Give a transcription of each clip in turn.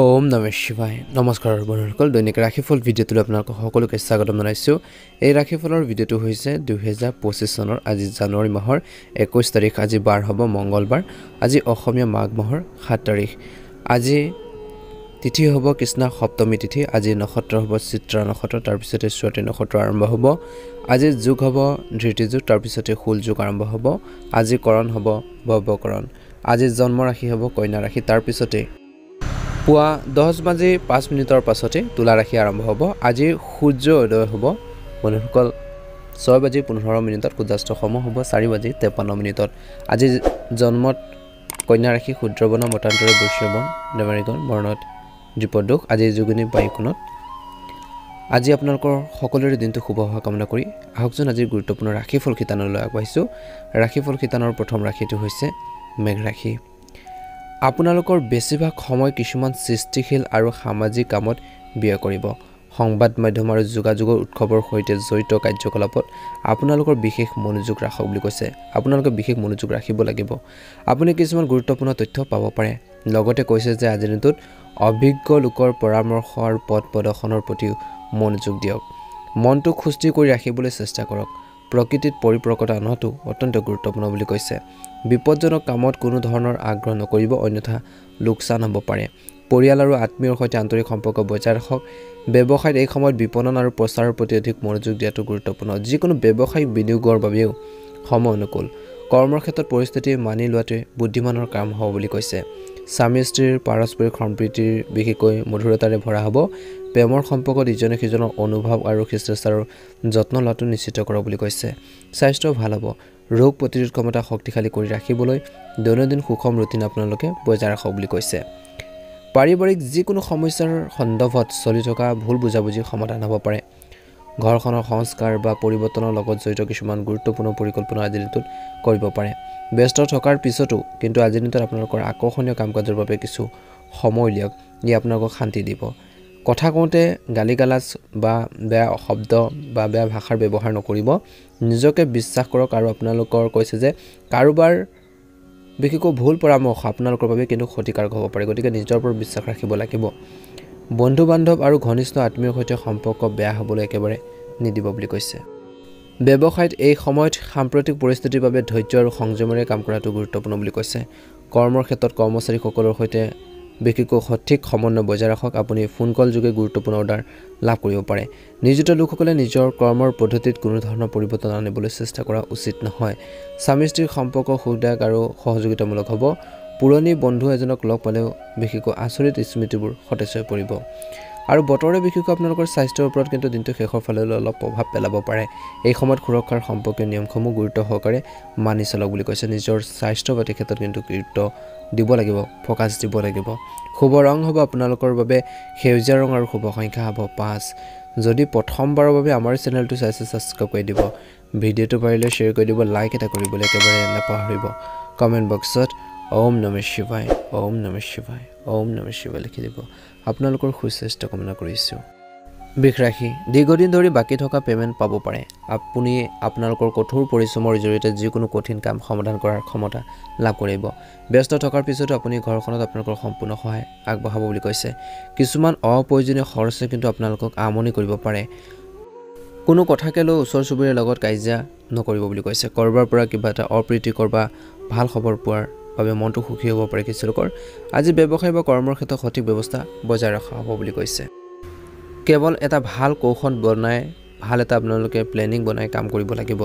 ওম নমঃ শিৱায় নমস্কাৰ বন্ধুসকল দৈনিক ৰাশিফল ভিডিঅ'টোলৈ আপোনালোকক সকলোকে স্বাগতম জনাইছোঁ এই ৰাশিফলৰ ভিডিঅ'টো হৈছে 2025 চনৰ আজি জানুৱাৰী মাহৰ 21 তাৰিখ আজি বাৰ হ'ব মঙ্গলবাৰ আজি অসমীয়া মাঘ মাহৰ 7 তাৰিখ আজি তিথি হ'ব কৃষ্ণা সপ্তমী তিথি আজি নক্ষত্ৰ হ'ব চিত্ৰা নক্ষত্ৰ তাৰ পিছতে স্বাতি নক্ষত্ৰ আৰম্ভ হ'ব আজি যোগ হ'ব ধৃতি যোগ তাৰ পিছতে শুল যোগ আৰম্ভ হ'ব আজি কৰণ হ'ব ভৱকৰণ আজি জন্ম ৰাশি হ'ব কন্যা ৰাশি তাৰ পিছতে পুৱা 10:05 পাছতে তুলা ৰাশি আৰম্ভ হ'ব আজি সূৰ্য উদয় হ'ব বন্ধুসকল 6:15 সূৰ্যাস্ত সম হ'ব 4:53 আজি জন্মত কন্যা ৰাশি ক্ষুদ্ৰবৰ্ণ মতান্তৰে বৈশ্যবন দেৱাৰীগণ বৰ্ণত দ্বিপদোষ আজি যোগিনী বায়ুকোণত আজি আপোনালোকৰ সকলোৰে দিনটো শুভ হোৱা কামনা কৰি আহকচোন আজি গুৰুত্বপূৰ্ণ ৰাশিফল খিতানলৈ আগবাঢ়িছোঁ ৰাশিফল খিতানৰ প্ৰথম ৰাশিটো হৈছে মেঘ ৰাশি আপোনালোকৰ বেছিভাগ সময় কিছুমান সৃষ্টিশীল আৰু সামাজিক কামত ব্যয় কৰিব সংবাদ মাধ্যম আৰু যোগাযোগৰ উৎসৱৰ সৈতে জড়িত কাৰ্যকলাপত আপোনালোকৰ বিশেষ মনোযোগ ৰাখক বুলি কৈছে আপোনালোকে বিশেষ মনোযোগ ৰাখিব লাগিব আপুনি কিছুমান গুৰুত্বপূৰ্ণ তথ্য পাব পাৰে লগতে কৈছে যে আজিৰ দিনটোত অভিজ্ঞ লোকৰ পৰামৰ্শ আৰু পথ প্ৰদৰ্শনৰ প্ৰতি মনোযোগ দিয়ক মনটো সুস্থিৰ কৰি ৰাখিবলৈ চেষ্টা কৰক প্ৰকৃতিত পৰিপ্ৰকতা অনাটো অত্যন্ত গুৰুত্বপূৰ্ণ বুলি কৈছে বিপদজনক কামত কোনো ধৰণৰ আগ্ৰহ নকৰিব অন্যথা লোকচান হ'ব পাৰে পৰিয়াল আৰু আত্মীয়ৰ সৈতে আন্তৰিক সম্পৰ্ক বজাই ৰাখক ব্যৱসায়ত এই সময়ত বিপণন আৰু প্ৰচাৰৰ প্ৰতি অধিক মনোযোগ দিয়াটো গুৰুত্বপূৰ্ণ যিকোনো ব্যৱসায়িক বিনিয়োগৰ বাবেও সময় অনুকূল কৰ্মৰ ক্ষেত্ৰত পৰিস্থিতি মানি লোৱাটোৱে বুদ্ধিমানৰ কাম হ'ব বুলি কৈছে স্বামী স্ত্ৰীৰ পাৰস্পৰিক সম্প্ৰীতিৰ বিশেষকৈ মধুৰতাৰে ভৰা হ'ব প্ৰেমৰ সম্পৰ্কত ইজনে সিজনৰ অনুভৱ আৰু শিষ্টাচাৰৰ যত্ন লোৱাটো নিশ্চিত কৰক বুলি কৈছে স্বাস্থ্য ভাল হ'ব ৰোগ প্ৰতিৰোধ ক্ষমতা শক্তিশালী কৰি ৰাখিবলৈ দৈনন্দিন সুষম ৰুটিন আপোনালোকে বজাই ৰাখক বুলি কৈছে পাৰিবাৰিক যিকোনো সমস্যাৰ সন্দৰ্ভত চলি থকা ভুল বুজাবুজি সমাধান হ'ব পাৰে ঘৰখনৰ সংস্কাৰ বা পৰিৱৰ্তনৰ লগত জড়িত কিছুমান গুৰুত্বপূৰ্ণ পৰিকল্পনা আজিৰ দিনটোত কৰিব পাৰে ব্যস্ত থকাৰ পিছতো কিন্তু আজিৰ দিনটোত আপোনালোকৰ আকৰ্ষণীয় কাম কাজৰ বাবে কিছু সময় উলিয়াওক ই আপোনালোকক শান্তি দিব কথা কওঁতে গালি গালাজ বা বেয়া শব্দ বা বেয়া ভাষাৰ ব্যৱহাৰ নকৰিব নিজকে বিশ্বাস কৰক আৰু আপোনালোকৰ কৈছে যে কাৰোবাৰ বিশেষকৈ ভুল পৰামৰ্শ আপোনালোকৰ বাবে কিন্তু ক্ষতিকাৰক হ'ব পাৰে গতিকে নিজৰ ওপৰত বিশ্বাস ৰাখিব লাগিব বন্ধু বান্ধৱ আৰু ঘনিষ্ঠ আত্মীয়ৰ সৈতে সম্পৰ্ক বেয়া হ'বলৈ একেবাৰে নিদিব বুলি কৈছে ব্যৱসায়ত এই সময়ত সাম্প্ৰতিক পৰিস্থিতিৰ বাবে ধৈৰ্য আৰু সংযমেৰে কাম কৰাটো গুৰুত্বপূৰ্ণ বুলি কৈছে কৰ্মৰ ক্ষেত্ৰত কৰ্মচাৰীসকলৰ সৈতে বিশেষকৈ সঠিক সমন্বয় বজাই ৰাখক আপুনি ফোন কল যোগে গুৰুত্বপূৰ্ণ অৰ্ডাৰ লাভ কৰিব পাৰে নিয়োজিত লোকসকলে নিজৰ কৰ্মৰ পদ্ধতিত কোনো ধৰণৰ পৰিৱৰ্তন আনিবলৈ চেষ্টা কৰা উচিত নহয় স্বামী স্ত্ৰীৰ সম্পৰ্ক সুখদায়ক আৰু সহযোগিতামূলক হ'ব পুৰণি বন্ধু এজনক লগ পালেও বিশেষকৈ আচৰিত স্মৃতিবোৰ সতেজ হৈ পৰিব আৰু বতৰে বিশেষকৈ আপোনালোকৰ স্বাস্থ্যৰ ওপৰত কিন্তু দিনটো শেষৰ ফাললৈ অলপ প্ৰভাৱ পেলাব পাৰে এই সময়ত সুৰক্ষাৰ সম্পৰ্কীয় নিয়মসমূহ গুৰুত্ব সহকাৰে মানি চলক বুলি কৈছে নিজৰ স্বাস্থ্য পাতি ক্ষেত্ৰত কিন্তু গুৰুত্ব দিব লাগিব ফ'কাছ দিব লাগিব শুভ ৰং হ'ব আপোনালোকৰ বাবে সেউজীয়া ৰং আৰু শুভ সংখ্যা হ'ব 5 যদি প্ৰথমবাৰৰ বাবে আমাৰ চেনেলটো চাইছে ছাবস্ক্ৰাইব কৰি দিব ভিডিঅ'টো পাৰিলে শ্বেয়াৰ কৰি দিব লাইক এটা কৰিবলৈ একেবাৰে নাপাহৰিব কমেণ্ট বক্সত ওম নমঃ শিৱায় ওম নমঃ শিৱায় ওম নমঃ শিৱায় লিখি দিব আপোনালোকৰ সুস্বাস্থ্য কামনা কৰিছোঁ বৃষ ৰাশি দীৰ্ঘদিন ধৰি বাকী থকা পে'মেণ্ট পাব পাৰে আপুনি আপোনালোকৰ কঠোৰ পৰিশ্ৰমৰ জৰিয়তে যিকোনো কঠিন কাম সমাধান কৰাৰ ক্ষমতা লাভ কৰিব ব্যস্ত থকাৰ পিছতো আপুনি ঘৰখনত আপোনালোকৰ সম্পূৰ্ণ সহায় আগবঢ়াব বুলি কৈছে কিছুমান অপ্ৰয়োজনীয় খৰচে কিন্তু আপোনালোকক আমনি কৰিব পাৰে কোনো কথাকে লৈ ওচৰ চুবুৰীয়াৰ লগত কাজিয়া নকৰিব বুলি কৈছে কৰবাৰ পৰা কিবা এটা অপ্ৰীতিকৰ বা ভাল খবৰ পোৱাৰ বাবে মনটো সুখী হ'ব পাৰে কিছু লোকৰ আজি ব্যৱসায় বা কৰ্মৰ ক্ষেত্ৰত সঠিক ব্যৱস্থা বজাই ৰখা হ'ব বুলি কৈছে কেৱল এটা ভাল কৌশল বনাই ভাল এটা আপোনালোকে প্লেনিং বনাই কাম কৰিব লাগিব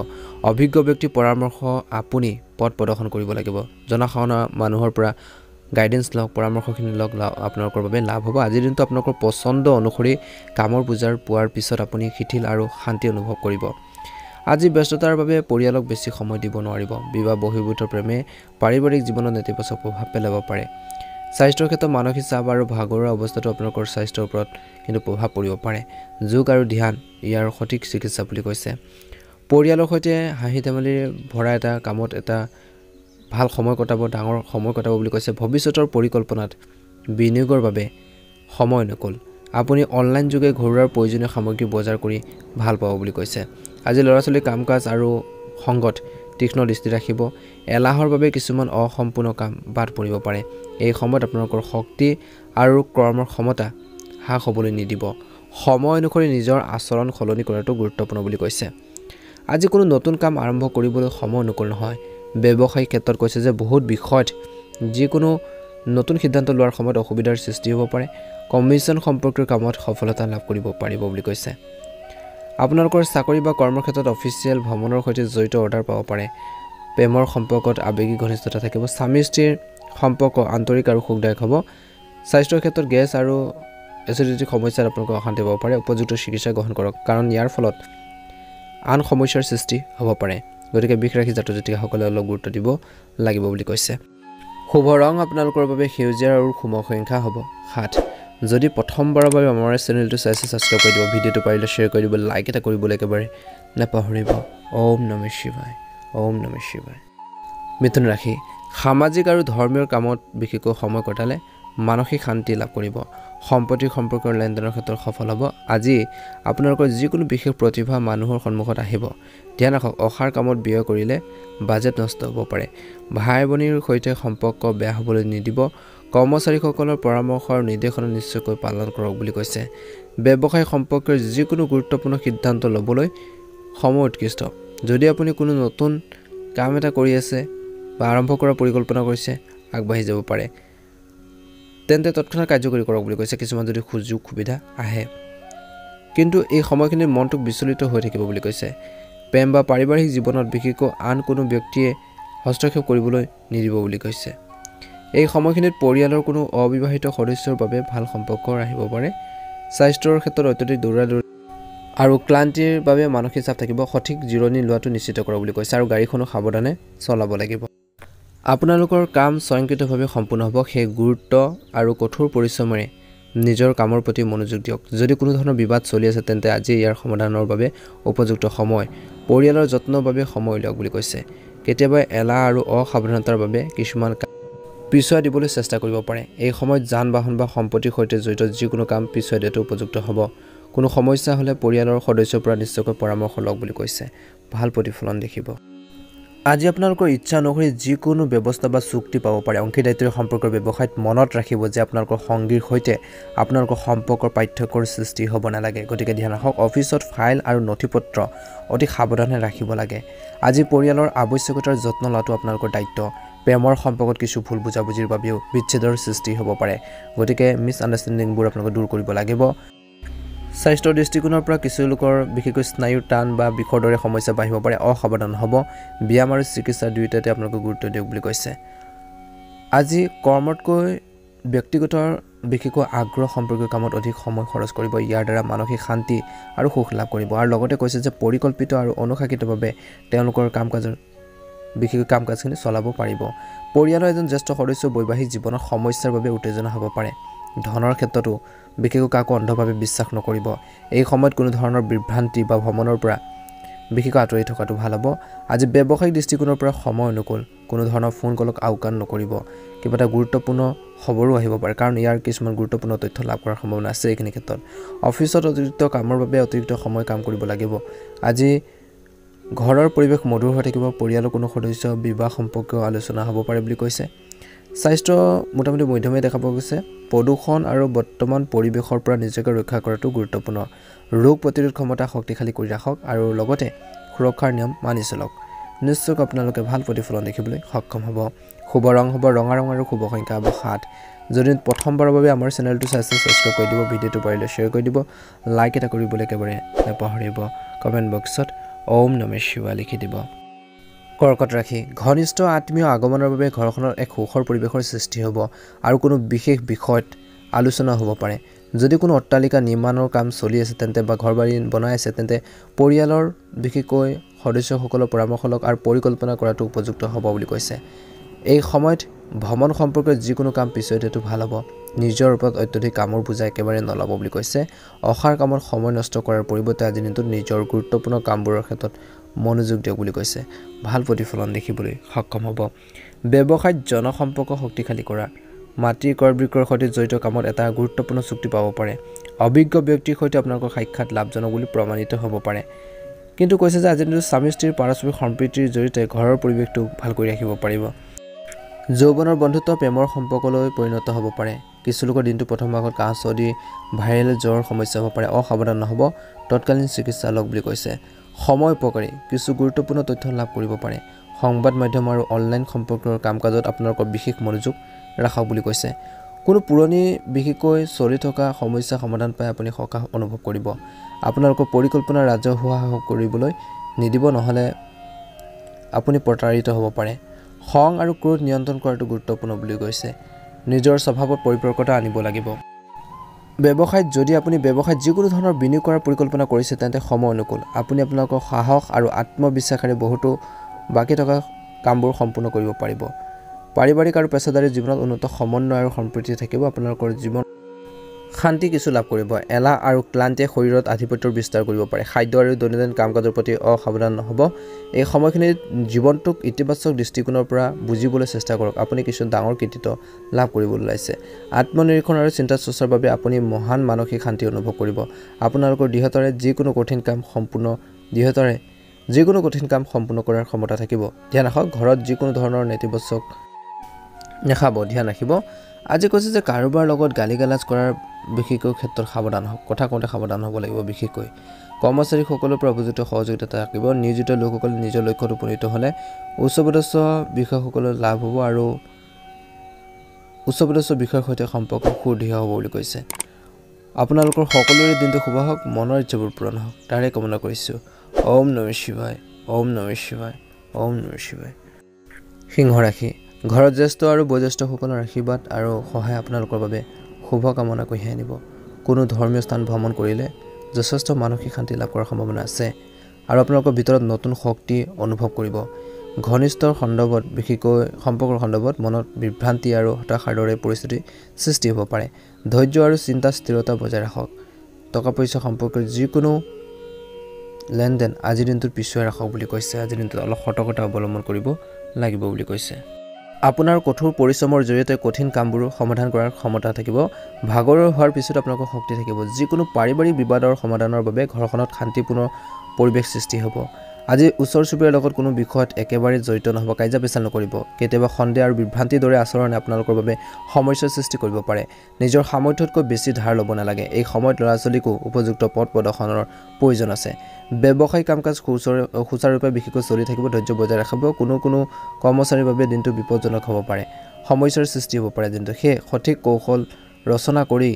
অভিজ্ঞ ব্যক্তিৰ পৰামৰ্শ আপুনি পথ প্ৰদৰ্শন কৰিব লাগিব জনাশুনা মানুহৰ পৰা গাইডেন্স লওক পৰামৰ্শখিনি লওক আপোনালোকৰ বাবে লাভ হ'ব আজিৰ দিনটো আপোনালোকৰ পচন্দ অনুসৰি কামৰ বুজাৰ পোৱাৰ পিছত আপুনি শিথিল আৰু শান্তি অনুভৱ কৰিব আজি ব্যস্ততাৰ বাবে পৰিয়ালক বেছি সময় দিব নোৱাৰিব বিবাহ বহিৰ্ভূত প্ৰেমে পাৰিবাৰিক জীৱনত নেতিবাচক প্ৰভাৱ পেলাব পাৰে স্বাস্থ্যৰ ক্ষেত্ৰত মানসিক চাপ আৰু ভাগৰুৱা অৱস্থাটো আপোনালোকৰ স্বাস্থ্যৰ ওপৰত কিন্তু প্ৰভাৱ পৰিব পাৰে যোগ আৰু ধ্যান ইয়াৰ সঠিক চিকিৎসা বুলি কৈছে পৰিয়ালৰ সৈতে হাঁহি ধেমালিৰে ভৰা এটা কামত এটা ভাল সময় কটাব ডাঙৰ সময় কটাব বুলি কৈছে ভৱিষ্যতৰ পৰিকল্পনাত বিনিয়োগৰ বাবে সময় অনুকূল আপুনি অনলাইন যোগে ঘৰুৱাৰ প্ৰয়োজনীয় সামগ্ৰী বজাৰ কৰি ভাল পাব বুলি কৈছে আজি ল'ৰা ছোৱালীৰ কাম কাজ আৰু সংগত তীক্ষ্ণ দৃষ্টি ৰাখিব এলাহৰ বাবে কিছুমান অসম্পূৰ্ণ কাম বাদ পৰিব পাৰে এই সময়ত আপোনালোকৰ শক্তি আৰু কৰ্মৰ ক্ষমতা হ্ৰাস হ'বলৈ নিদিব সময় অনুসৰি নিজৰ আচৰণ সলনি কৰাটো গুৰুত্বপূৰ্ণ বুলি কৈছে আজি কোনো নতুন কাম আৰম্ভ কৰিবলৈ সময় অনুকূল নহয় ব্যৱসায়িক ক্ষেত্ৰত কৈছে যে বহুত বিষয়ত যিকোনো নতুন সিদ্ধান্ত লোৱাৰ সময়ত অসুবিধাৰ সৃষ্টি হ'ব পাৰে কমিশন সম্পৰ্কীয় কামত সফলতা লাভ কৰিব পাৰিব বুলি কৈছে আপোনালোকৰ চাকৰি বা কৰ্মৰ ক্ষেত্ৰত অফিচিয়েল ভ্ৰমণৰ সৈতে জড়িত অৰ্ডাৰ পাব পাৰে প্ৰেমৰ সম্পৰ্কত আৱেগিক ঘনিষ্ঠতা থাকিব স্বামী স্ত্ৰীৰ সম্পৰ্ক আন্তৰিক আৰু সুখদায়ক হ'ব স্বাস্থ্যৰ ক্ষেত্ৰত গেছ আৰু এচিডিটি সমস্যাত আপোনালোকৰ অশান্তি পাব পাৰে উপযুক্ত চিকিৎসা গ্ৰহণ কৰক কাৰণ ইয়াৰ ফলত আন সমস্যাৰ সৃষ্টি হ'ব পাৰে গতিকে বিষ ৰাখি জাতক জাতিকাসকলে অলপ গুৰুত্ব দিব লাগিব বুলি কৈছে শুভ ৰং আপোনালোকৰ বাবে সেউজীয়া আৰু শুভ সংখ্যা হ'ব 7 যদি প্ৰথমবাৰৰ বাবে আমাৰ চেনেলটো চাইছে সাবস্ক্ৰাইব কৰি দিব ভিডিঅটো পাৰিলে শ্বেয়াৰ কৰি দিব লাইক এটা কৰিবলৈ একেবাৰে নাপাহৰিব ওম নমঃ শিৱায় ওম নমঃ শিৱায় মিথুন ৰাশি সামাজিক আৰু ধৰ্মীয় কামত বিশেষকৈ সময় কটালে মানসিক শান্তি লাভ কৰিব সম্পত্তিৰ সম্পৰ্কৰ লেনদেনৰ ক্ষেত্ৰত সফল হ'ব আজি আপোনালোকৰ যিকোনো বিশেষ প্ৰতিভা মানুহৰ সন্মুখত আহিব ধ্যান ৰাখক অসাৰ কামত ব্যয় কৰিলে বাজেট নষ্ট হ'ব পাৰে ভাই ভনীৰ সৈতে সম্পৰ্ক বেয়া হ'বলৈ নিদিব কৰ্মচাৰীসকলৰ পৰামৰ্শ আৰু নিৰ্দেশনা নিশ্চয়কৈ পালন কৰক বুলি কৈছে ব্যৱসায় সম্পৰ্কৰ যিকোনো গুৰুত্বপূৰ্ণ সিদ্ধান্ত ল'বলৈ সময় উৎকৃষ্ট যদি আপুনি কোনো নতুন কাম এটা কৰি আছে বা আৰম্ভ কৰাৰ পৰিকল্পনা কৰিছে আগবাঢ়ি যাব পাৰে তেন্তে তৎক্ষণাৎ কাৰ্যকৰী কৰক বুলি কৈছে কিছুমান যদি সুযোগ সুবিধা আহে কিন্তু এই সময়খিনিত মনটো বিচলিত হৈ থাকিব বুলি কৈছে প্ৰেম বা পাৰিবাৰিক জীৱনত বিশেষকৈ আন কোনো ব্যক্তিয়ে হস্তক্ষেপ কৰিবলৈ নিদিব বুলি কৈছে এই সময়খিনিত পৰিয়ালৰ কোনো অবিবাহিত সদস্যৰ বাবে ভাল সম্পৰ্ক আহিব পাৰে স্বাস্থ্যৰ ক্ষেত্ৰত অত্যধিক দৌৰা-দৌৰি আৰু ক্লান্তিৰ বাবে মানসিক চাপ থাকিব সঠিক জিৰণি লোৱাটো নিশ্চিত কৰক বুলি কৈছে আৰু গাড়ীখনো সাৱধানে চলাব লাগিব আপোনালোকৰ কাম স্বয়ংক্ৰিয়ভাৱে সম্পূৰ্ণ হ'ব সেই গুৰুত্ব আৰু কঠোৰ পৰিশ্ৰমেৰে নিজৰ কামৰ প্ৰতি মনোযোগ দিয়ক যদি কোনো ধৰণৰ বিবাদ চলি আছে তেন্তে আজি ইয়াৰ সমাধানৰ বাবে উপযুক্ত সময় পৰিয়ালৰ যত্নৰ বাবে সময় উলিয়াওক বুলি কৈছে কেতিয়াবা এলাহ আৰু অসাৱধানতাৰ বাবে কিছুমান পিছুৱাই দিবলৈ চেষ্টা কৰিব পাৰে এই সময়ত যান বাহন বা সম্পত্তিৰ সৈতে জড়িত যিকোনো কাম পিছুৱাই দিয়াটো উপযুক্ত হ'ব কোনো সমস্যা হ'লে পৰিয়ালৰ সদস্যৰ পৰা নিশ্চয়কৈ পৰামৰ্শ লওক বুলি কৈছে ভাল প্ৰতিফলন দেখিব আজি আপোনালোকৰ ইচ্ছা অনুসৰি যিকোনো ব্যৱস্থা বা চুক্তি পাব পাৰে অংশীদাৰিত্বৰ সম্পৰ্কৰ ব্যৱসায়ত মনত ৰাখিব যে আপোনালোকৰ সংগীৰ সৈতে আপোনালোকৰ সম্পৰ্কৰ পাৰ্থক্যৰ সৃষ্টি হ'ব নালাগে গতিকে ধ্যান ৰাখক অফিচত ফাইল আৰু নথিপত্ৰ অতি সাৱধানে ৰাখিব লাগে আজি পৰিয়ালৰ আৱশ্যকতাৰ যত্ন লোৱাটো আপোনালোকৰ দায়িত্ব প্ৰেমৰ সম্পৰ্কত কিছু ভুল বুজাবুজিৰ বাবেও বিচ্ছেদৰ সৃষ্টি হ'ব পাৰে গতিকে মিছ আণ্ডাৰষ্টেণ্ডিংবোৰ আপোনালোকে দূৰ কৰিব লাগিব স্বাস্থ্যৰ দৃষ্টিকোণৰ পৰা কিছু লোকৰ বিশেষকৈ স্নায়ুৰ টান বা বিষৰ দৰে সমস্যা বাঢ়িব পাৰে অসাৱধান হ'ব ব্যায়াম আৰু চিকিৎসা দুয়োটাতে আপোনালোকে গুৰুত্ব দিয়ক বুলি কৈছে আজি কৰ্মতকৈ ব্যক্তিগত বিশেষকৈ আগ্ৰহ সম্পৰ্কীয় কামত অধিক সময় খৰচ কৰিব ইয়াৰ দ্বাৰা মানসিক শান্তি আৰু সুখ লাভ কৰিব আৰু লগতে কৈছে যে পৰিকল্পিত আৰু অনুশাসিতভাৱে তেওঁলোকৰ বিশেষকৈ কাম কাজখিনি চলাব পাৰিব পৰিয়ালৰ এজন জ্যেষ্ঠ সদস্য বৈবাহিক জীৱনত সমস্যাৰ বাবে উত্তেজনা হ'ব পাৰে ধনৰ ক্ষেত্ৰতো বিশেষকৈ কাকো অন্ধভাৱে বিশ্বাস নকৰিব এই সময়ত কোনো ধৰণৰ বিভ্ৰান্তি বা ভ্ৰমণৰ পৰা বিশেষকৈ আঁতৰি থকাটো ভাল হ'ব আজি ব্যৱসায়িক দৃষ্টিকোণৰ পৰা সময় অনুকূল কোনো ধৰণৰ ফোন কলক আওকাণ নকৰিব কিবা এটা গুৰুত্বপূৰ্ণ খবৰো আহিব পাৰে কাৰণ ইয়াৰ কিছুমান গুৰুত্বপূৰ্ণ তথ্য লাভ কৰাৰ সম্ভাৱনা আছে এইখিনি ক্ষেত্ৰত অফিচত অতিৰিক্ত কামৰ বাবে অতিৰিক্ত সময় কাম কৰিব লাগিব আজি ঘৰৰ পৰিৱেশ মধুৰ হৈ থাকিব পৰিয়ালৰ কোনো সদস্য বিবাহ সম্পৰ্কীয় আলোচনা হ'ব পাৰে বুলি কৈছে স্বাস্থ্য মোটামুটি মধ্যমে দেখা পোৱা গৈছে প্ৰদূষণ আৰু বৰ্তমান পৰিৱেশৰ পৰা নিজকে ৰক্ষা কৰাটো গুৰুত্বপূৰ্ণ ৰোগ প্ৰতিৰোধ ক্ষমতা শক্তিশালী কৰি ৰাখক আৰু লগতে সুৰক্ষাৰ নিয়ম মানি চলক নিশ্চয় আপোনালোকে ভাল প্ৰতিফলন দেখিবলৈ সক্ষম হ'ব শুভ ৰং হ'ব ৰঙা ৰং আৰু শুভ সংখ্যা হ'ব 7 যদি প্ৰথমবাৰৰ বাবে আমাৰ চেনেলটো চাইছে সাবস্ক্ৰাইব কৰি দিব ভিডিঅটো পাৰিলে শ্বেয়াৰ কৰি দিব লাইক এটা কৰিবলৈ একেবাৰে নাপাহৰিব কমেণ্ট বক্সত ওম নমঃ শিৱায় লিখি দিব কৰ্কট ৰাশি ঘনিষ্ঠ আত্মীয় আগমনৰ বাবে ঘৰখনৰ এক সুখৰ পৰিৱেশৰ সৃষ্টি হ'ব আৰু কোনো বিশেষ বিষয়ত আলোচনা হ'ব পাৰে যদি কোনো অট্টালিকা নিৰ্মাণৰ কাম চলি আছে তেন্তে বা ঘৰবাৰী বনাই আছে তেন্তে পৰিয়ালৰ বিশেষকৈ সদস্যসকলৰ পৰামৰ্শ লওক আৰু পৰিকল্পনা কৰাটো উপযুক্ত হ'ব বুলি কৈছে এই সময়ত ভ্ৰমণ সম্পৰ্কত যিকোনো কাম পিছুৱাই দিয়াটো ভাল হ'ব নিজৰ ওপৰত অত্যধিক কামৰ বোজা একেবাৰে নল'ব বুলি কৈছে অসাৰ কামত সময় নষ্ট কৰাৰ পৰিৱৰ্তে আজি দিনটোত নিজৰ গুৰুত্বপূৰ্ণ কামবোৰৰ ক্ষেত্ৰত মনোযোগ দিয়ক বুলি কৈছে ভাল প্ৰতিফলন দেখিবলৈ সক্ষম হ'ব ব্যৱসায়ত জনসম্পৰ্ক শক্তিশালী কৰা মাটিৰ ক্ৰয় বিক্ৰয়ৰ সৈতে জড়িত কামত এটা গুৰুত্বপূৰ্ণ চুক্তি পাব পাৰে অভিজ্ঞ ব্যক্তিৰ সৈতে আপোনালোকৰ সাক্ষাৎ লাভজনক বুলি প্ৰমাণিত হ'ব পাৰে কিন্তু কৈছে যে আজিৰ দিনটো স্বামী স্ত্ৰীৰ পাৰস্পৰিক সম্প্ৰীতিৰ জৰিয়তে ঘৰৰ পৰিৱেশটো ভাল কৰি ৰাখিব পাৰিব। যৌৱনৰ বন্ধুত্ব প্ৰেমৰ সম্পৰ্কলৈ পৰিণত হ'ব পাৰে। কিছু লোকৰ দিনটো প্ৰথম ভাগত কাহ চৰ্দি ভাইৰেল জ্বৰ সমস্যা হ'ব পাৰে। অসাৱধান নহ'ব, তৎকালীন চিকিৎসা লওক বুলি কৈছে। সময় উপকাৰী, কিছু গুৰুত্বপূৰ্ণ তথ্য লাভ কৰিব পাৰে। সংবাদ মাধ্যম আৰু অনলাইন সম্পৰ্কৰ কাম কাজত আপোনালোকৰ বিশেষ মনোযোগ ৰাখক বুলি কৈছে। কোনো পুৰণি বিশেষকৈ চলি থকা সমস্যা সমাধান পাই আপুনি সকাহ অনুভৱ কৰিব। আপোনালোকৰ পৰিকল্পনা ৰাজহুৱা কৰিবলৈ নিদিব, নহ'লে আপুনি প্ৰতাৰিত হ'ব পাৰে। খং আৰু ক্ৰোধ নিয়ন্ত্ৰণ কৰাটো গুৰুত্বপূৰ্ণ বুলি কৈছে। নিজৰ স্বভাৱত পৰিপক্কতা আনিব লাগিব। ব্যৱসায়ত যদি আপুনি ব্যৱসায়ত যিকোনো ধৰণৰ বিনিয়োগ কৰাৰ পৰিকল্পনা কৰিছে তেন্তে সময় অনুকূল। আপুনি আপোনালোকৰ সাহস আৰু আত্মবিশ্বাসেৰে বহুতো বাকী থকা কামবোৰ সম্পূৰ্ণ কৰিব পাৰিব। পাৰিবাৰিক আৰু পেছাদাৰী জীৱনত উন্নত সমন্বয় আৰু সম্প্ৰীতি থাকিব। আপোনালোকৰ জীৱন শান্তি কিছু লাভ কৰিব। এলাহ আৰু ক্লান্তিয়ে শৰীৰত আধিপত্যৰ বিস্তাৰ কৰিব পাৰে। খাদ্য আৰু দৈনন্দিন কাম কাজৰ প্ৰতি অসাৱধান হ'ব। এই সময়খিনিত জীৱনটোক ইতিবাচক দৃষ্টিকোণৰ পৰা বুজিবলৈ চেষ্টা কৰক। আপুনি কিছু ডাঙৰ কৃতিত্ব লাভ কৰিবলৈ ওলাইছে। আত্মনিৰীক্ষণ আৰু চিন্তা চৰ্চাৰ বাবে আপুনি মহান মানসিক শান্তি অনুভৱ কৰিব। আপোনালোকৰ দৃঢ়তাৰে যিকোনো কঠিন কাম সম্পূৰ্ণ কৰাৰ ক্ষমতা থাকিব। ধ্যান ৰাখক, ঘৰত যিকোনো ধৰণৰ নেতিবাচক নাখাব, ধ্যান ৰাখিব। আজি কৈছে যে কাৰোবাৰ লগত গালি গালাজ কৰাৰ বিশেষকৈ ক্ষেত্ৰত সাৱধান হওক। কথা কওঁতে সাৱধান হ'ব লাগিব। বিশেষকৈ কৰ্মচাৰীসকলৰ পৰা উপযুক্ত সহযোগিতা থাকিব। নিয়োজিত লোকসকলে নিজৰ লক্ষ্যত উপনীত হ'লে উচ্চপদস্থ বিষয়াসকলৰ লাভ হ'ব আৰু উচ্চপদস্থ বিষয়াৰ সৈতে সম্পৰ্ক সুদৃঢ় হ'ব বুলি কৈছে। আপোনালোকৰ সকলোৰে দিনটো শুভ হওক, মনৰ ইচ্ছাবোৰ পূৰণ হওক, তাৰে কামনা কৰিছোঁ। ওম নমঃ শিৱায়, ওম নমঃ শিৱায়, ওম নমঃ শিৱায়। সিংহ ৰাশি, ঘৰত জ্যেষ্ঠ আৰু বয়োজ্যেষ্ঠসকলৰ আশীৰ্বাদ আৰু সহায় আপোনালোকৰ বাবে শুভ কামনা কঢ়িয়াই আনিব। কোনো ধৰ্মীয় স্থান ভ্ৰমণ কৰিলে যথেষ্ট মানসিক শান্তি লাভ কৰাৰ সম্ভাৱনা আছে আৰু আপোনালোকৰ ভিতৰত নতুন শক্তি অনুভৱ কৰিব। ঘনিষ্ঠৰ সন্দৰ্ভত, বিশেষকৈ সম্পৰ্কৰ সন্দৰ্ভত মনত বিভ্ৰান্তি আৰু হতাশাৰ দৰে পৰিস্থিতি সৃষ্টি হ'ব পাৰে। ধৈৰ্য আৰু চিন্তা স্থিৰতা বজাই ৰাখক। টকা পইচা সম্পৰ্কৰ যিকোনো লেনদেন আজিৰ দিনটোত পিছুৱাই ৰাখক বুলি কৈছে। আজিৰ দিনটোত অলপ সতৰ্কতা অৱলম্বন কৰিব লাগিব বুলি কৈছে। আপোনাৰ কঠোৰ পৰিশ্ৰমৰ জৰিয়তে কঠিন কামবোৰ সমাধান কৰাৰ ক্ষমতা থাকিব। ভাগৰুৱা হোৱাৰ পিছত আপোনালোকৰ শক্তি থাকিব। যিকোনো পাৰিবাৰিক বিবাদৰ সমাধানৰ বাবে ঘৰখনত শান্তিপূৰ্ণ পৰিৱেশ সৃষ্টি হ'ব। আজি ওচৰ চুবুৰীয়াৰ লগত কোনো বিষয়ত একেবাৰে জড়িত নহ'ব, কাজিয়া পেচাল নকৰিব। কেতিয়াবা সন্দেহ আৰু বিভ্ৰান্তিৰ দৰে আচৰণে আপোনালোকৰ বাবে সমস্যাৰ সৃষ্টি কৰিব পাৰে। নিজৰ সামৰ্থ্যতকৈ বেছি ধাৰ ল'ব নালাগে। এই সময়ত ল'ৰা ছোৱালীকো উপযুক্ত পথ প্ৰদৰ্শনৰ প্ৰয়োজন আছে। ব্যৱসায়িক কাম কাজ সুচাৰুৰূপে বিশেষকৈ চলি থাকিব। ধৈৰ্য বজাই ৰাখিব। কোনো কৰ্মচাৰীৰ বাবে দিনটো বিপদজনক হ'ব পাৰে। সমস্যাৰ সৃষ্টি হ'ব পাৰে দিনটো। সেয়ে সঠিক কৌশল ৰচনা কৰি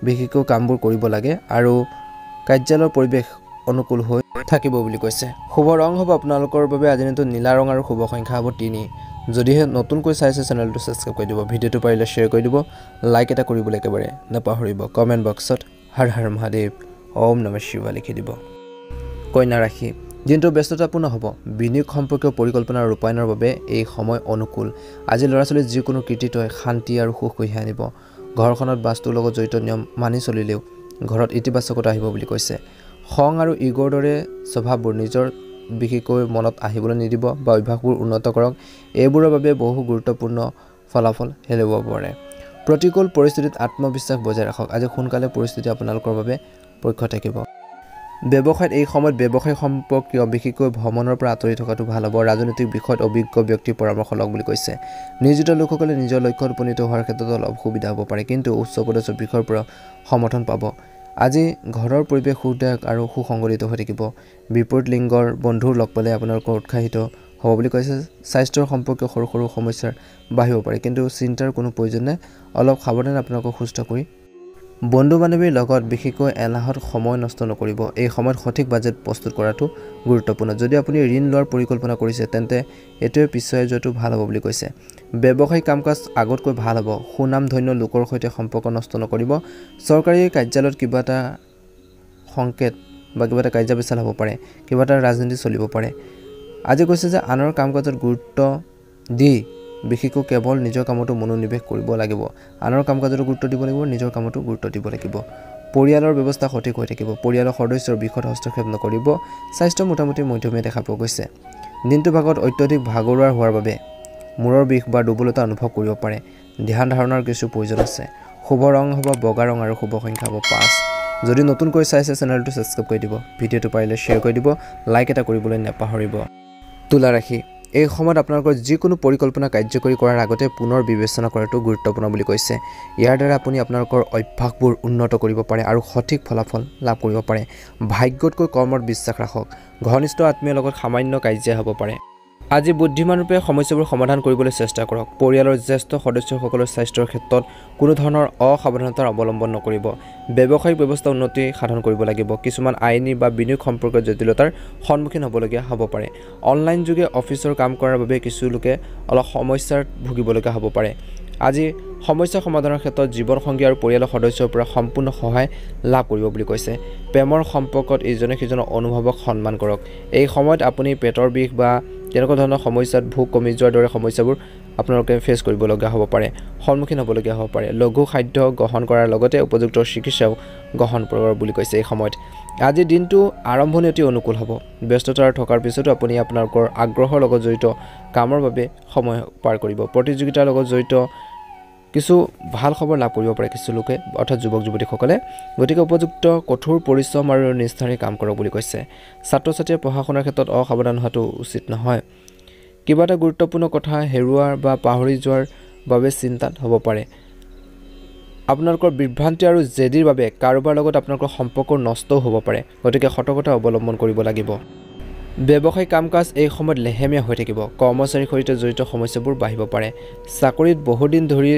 বিশেষকৈ কামবোৰ কৰিব লাগে আৰু কাৰ্যালয়ৰ পৰিৱেশ অনুকূল হৈ থাকিব বুলি কৈছে। শুভ ৰং হ'ব আপোনালোকৰ বাবে আজিৰ দিনটো নীলা ৰং আৰু শুভ সংখ্যা হ'ব 3। যদিহে নতুনকৈ চাইছে চেনেলটো ছাবস্ক্ৰাইব কৰি দিব। ভিডিঅ'টো পাৰিলে শ্বেয়াৰ কৰি দিব। লাইক এটা কৰিবলৈ একেবাৰে নাপাহৰিব। কমেণ্ট বক্সত হৰ হৰ মহাদেৱ, ওম নমঃ শিৱায় লিখি দিব। কন্যা ৰাশি, দিনটো ব্যস্ততাপূৰ্ণ হ'ব। বিনিয়োগ সম্পৰ্কীয় পৰিকল্পনাৰ ৰূপায়ণৰ বাবে এই সময় অনুকূল। আজি ল'ৰা ছোৱালীৰ যিকোনো কৃতিত্বই শান্তি আৰু সুখ কঢ়িয়াই আনিব। ঘৰখনত বাস্তুৰ লগত জড়িত নিয়ম মানি চলিলেও ঘৰত ইতিবাচকতা আহিব বুলি কৈছে। খং আৰু ইগৰ দৰে স্বভাৱবোৰ নিজৰ বিশেষকৈ মনত আহিবলৈ নিদিব বা অভ্যাসবোৰ উন্নত কৰক। এইবোৰৰ বাবে বহু গুৰুত্বপূৰ্ণ ফলাফল হেৰুৱাব পাৰে। প্ৰতিকূল পৰিস্থিতিত আত্মবিশ্বাস বজাই ৰাখক। আজি সোনকালে পৰিস্থিতি আপোনালোকৰ বাবে পক্ষ থাকিব। ব্যৱসায়ত এই সময়ত ব্যৱসায় সম্পৰ্কীয় বিশেষকৈ ভ্ৰমণৰ পৰা আঁতৰি থকাটো ভাল হ'ব। ৰাজনৈতিক বিষয়ত অভিজ্ঞ ব্যক্তিৰ পৰামৰ্শ লওক বুলি কৈছে। নিয়োজিত লোকসকলে নিজৰ লক্ষ্যত উপনীত হোৱাৰ ক্ষেত্ৰত অলপ অসুবিধা হ'ব পাৰে, কিন্তু উচ্চপদস্থ বিষয়ৰ পৰা সমৰ্থন পাব। আজি ঘৰৰ পৰিৱেশ সুখদায়ক আৰু সুসংগঠিত হৈ থাকিব। বিপৰীত লিংগৰ বন্ধুৰ লগ পালে আপোনালোকৰ উৎসাহিত হ'ব বুলি কৈছে। স্বাস্থ্যৰ সম্পৰ্কীয় সৰু সৰু সমস্যাৰ বাঢ়িব পাৰে, কিন্তু চিন্তাৰ কোনো প্ৰয়োজন নাই। অলপ সাৱধানে আপোনালোকক সুস্থ কৰি বন্ধু বান্ধৱীৰ লগত বিশেষকৈ এলাহত সময় নষ্ট নকৰিব। এই সময়ত সঠিক বাজেট প্ৰস্তুত কৰাটো গুৰুত্বপূৰ্ণ। যদি আপুনি ঋণ লোৱাৰ পৰিকল্পনা কৰিছে তেন্তে এইটোৱে পিছুৱাই যোৱাটো ভাল হ'ব বুলি কৈছে। ব্যৱসায়িক কাম কাজ আগতকৈ ভাল হ'ব। সুনাম ধন্য লোকৰ সৈতে সম্পৰ্ক নষ্ট নকৰিব। চৰকাৰী কাৰ্যালয়ত কিবা এটা সংকেত বা কিবা এটা কাজিয়া পেচাল হ'ব পাৰে, কিবা এটা ৰাজনীতি চলিব পাৰে। আজি কৈছে যে আনৰ কাম কাজত গুৰুত্ব দি বিশেষকৈ কেৱল নিজৰ কামতো মনোনিৱেশ কৰিব লাগিব। আনৰ কাম কাজতো গুৰুত্ব দিব লাগিব, নিজৰ কামতো গুৰুত্ব দিব লাগিব। পৰিয়ালৰ ব্যৱস্থা সঠিক হৈ থাকিব। পৰিয়ালৰ সদস্যৰ বিষয়ত হস্তক্ষেপ নকৰিব। স্বাস্থ্য মোটামুটি মধ্যমীয়া দেখা পোৱা গৈছে। দিনটোৰ ভাগত অত্যধিক ভাগৰুৱা হোৱাৰ বাবে মূৰৰ বিষ বা দুৰ্বলতা অনুভৱ কৰিব পাৰে। ধ্যান ধাৰণাৰ কিছু প্ৰয়োজন আছে। শুভ ৰং হ'ব বগা ৰং আৰু শুভ সংখ্যা হ'ব 5। যদি নতুনকৈ চাইছে চেনেলটো সাবস্ক্ৰাইব কৰি দিব ভিডিঅ'টো পাৰিলে শ্বেয়াৰ কৰি দিব লাইক এটা কৰিবলৈ নাপাহৰিব তুলা ৰাশি এই সময়ত আপোনালোকৰ যিকোনো পৰিকল্পনা কাৰ্যকৰী কৰাৰ আগতে পুনৰ বিবেচনা কৰাটো গুৰুত্বপূৰ্ণ বুলি কৈছে ইয়াৰ দ্বাৰা আপুনি আপোনালোকৰ অভ্যাসবোৰ উন্নত কৰিব পাৰে আৰু সঠিক ফলাফল লাভ কৰিব পাৰে ভাগ্যতকৈ কৰ্মত বিশ্বাস ৰাখক ঘনিষ্ঠ আত্মীয়ৰ লগত সামান্য কাজিয়া হ'ব পাৰে আজি বুদ্ধিমান ৰূপে সমস্যাবোৰ সমাধান কৰিবলৈ চেষ্টা কৰক পৰিয়ালৰ জ্যেষ্ঠ সদস্যসকলৰ স্বাস্থ্যৰ ক্ষেত্ৰত কোনো ধৰণৰ অসাৱধানতাৰ অৱলম্বন নকৰিব ব্যৱসায়িক ব্যৱস্থা উন্নতি সাধন কৰিব লাগিব কিছুমান আইনী বা বিনিয়োগ সম্পৰ্কীয় জটিলতাৰ সন্মুখীন হ'বলগীয়া হ'ব পাৰে অনলাইন যোগে অফিচৰ কাম কৰাৰ বাবে কিছু লোকে অলপ সমস্যাৰ ভুগিবলগীয়া হ'ব পাৰে আজি সমস্যা সমাধানৰ ক্ষেত্ৰত জীৱনসংগী আৰু পৰিয়ালৰ সদস্যৰ পৰা সম্পূৰ্ণ সহায় লাভ কৰিব বুলি কৈছে প্ৰেমৰ সম্পৰ্কত ইজনে সিজনৰ অনুভৱক সন্মান কৰক এই সময়ত আপুনি পেটৰ বিষ বা তেনেকুৱা ধৰণৰ সমস্যাত ভোক কমি যোৱাৰ দৰে সমস্যাবোৰ আপোনালোকে ফেচ কৰিবলগীয়া হ'ব পাৰে সন্মুখীন হ'বলগীয়া হ'ব পাৰে লঘু খাদ্য গ্ৰহণ কৰাৰ লগতে উপযুক্ত চিকিৎসাও গ্ৰহণ কৰিব বুলি কৈছে এই সময়ত আজি দিনটো আৰম্ভণি অতি অনুকূল হ'ব ব্যস্ততাৰ থকাৰ পিছতো আপুনি আপোনালোকৰ আগ্ৰহৰ লগত জড়িত কামৰ বাবে সময় পাৰ কৰিব প্ৰতিযোগিতাৰ লগত জড়িত কিছু ভাল খবৰ লাভ কৰিব পাৰে কিছু লোকে অৰ্থাৎ যুৱক যুৱতীসকলে গতিকে উপযুক্ত কঠোৰ পৰিশ্ৰম আৰু নিষ্ঠাৰে কাম কৰক বুলি কৈছে ছাত্ৰ ছাত্ৰীয়ে পঢ়া শুনাৰ ক্ষেত্ৰত অসাৱধান হোৱাটো উচিত নহয় কিবা এটা গুৰুত্বপূৰ্ণ কথা হেৰুৱাৰ বা পাহৰি যোৱাৰ বাবে চিন্তাত হ'ব পাৰে আপোনালোকৰ বিভ্ৰান্তি আৰু জেদিৰ বাবে কাৰোবাৰ লগত আপোনালোকৰ সম্পৰ্ক নষ্টও হ'ব পাৰে গতিকে সতৰ্কতা অৱলম্বন কৰিব লাগিব ব্যৱসায়িক কাম-কাজ এই সময়ত লেহেমীয়া হৈ থাকিব কৰ্মচাৰীৰ সৈতে জড়িত সমস্যাবোৰ বাঢ়িব পাৰে চাকৰিত বহুদিন ধৰি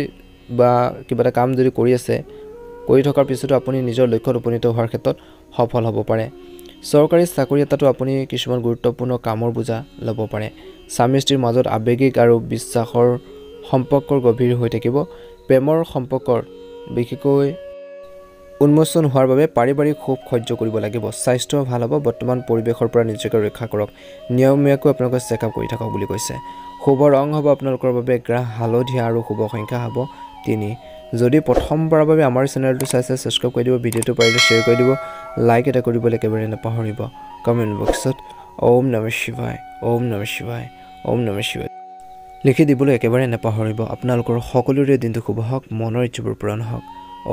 বা কিবা এটা কাম যদি কৰি আছে কৰি থকাৰ পিছতো আপুনি নিজৰ লক্ষ্যত উপনীত হোৱাৰ ক্ষেত্ৰত সফল হ'ব পাৰে চৰকাৰী চাকৰি এটাতো আপুনি কিছুমান গুৰুত্বপূৰ্ণ কামৰ বোজা ল'ব পাৰে স্বামী স্ত্ৰীৰ মাজত আৱেগিক আৰু বিশ্বাসৰ সম্পৰ্কৰ গভীৰ হৈ থাকিব প্ৰেমৰ সম্পৰ্কৰ বিশেষকৈ উন্মোচন হোৱাৰ বাবে পাৰিবাৰিক সুখ সহ্য কৰিব লাগিব স্বাস্থ্য ভাল হ'ব বৰ্তমান পৰিৱেশৰ পৰা নিজকে ৰক্ষা কৰক নিয়মীয়াকৈ আপোনালোকে চেকআপ কৰি থাকক বুলি কৈছে শুভ ৰং হ'ব আপোনালোকৰ বাবে গ্ৰাহ হালধীয়া আৰু শুভ সংখ্যা হ'ব 3 যদি প্ৰথমবাৰৰ বাবে আমাৰ চেনেলটো চাইছে সাবস্ক্ৰাইব কৰি দিব ভিডিঅ'টো পাৰিলে শ্বেয়াৰ কৰি দিব লাইক এটা কৰিবলৈ একেবাৰে নাপাহৰিব কমেণ্ট বক্সত ওম নমঃ শিৱায় ওম নমঃ শিৱায় ওম নমঃ শিৱায় লিখি দিবলৈ একেবাৰে নাপাহৰিব আপোনালোকৰ সকলোৰে দিনটো শুভ হওক মনৰ ইচ্ছাবোৰ পূৰণ হওক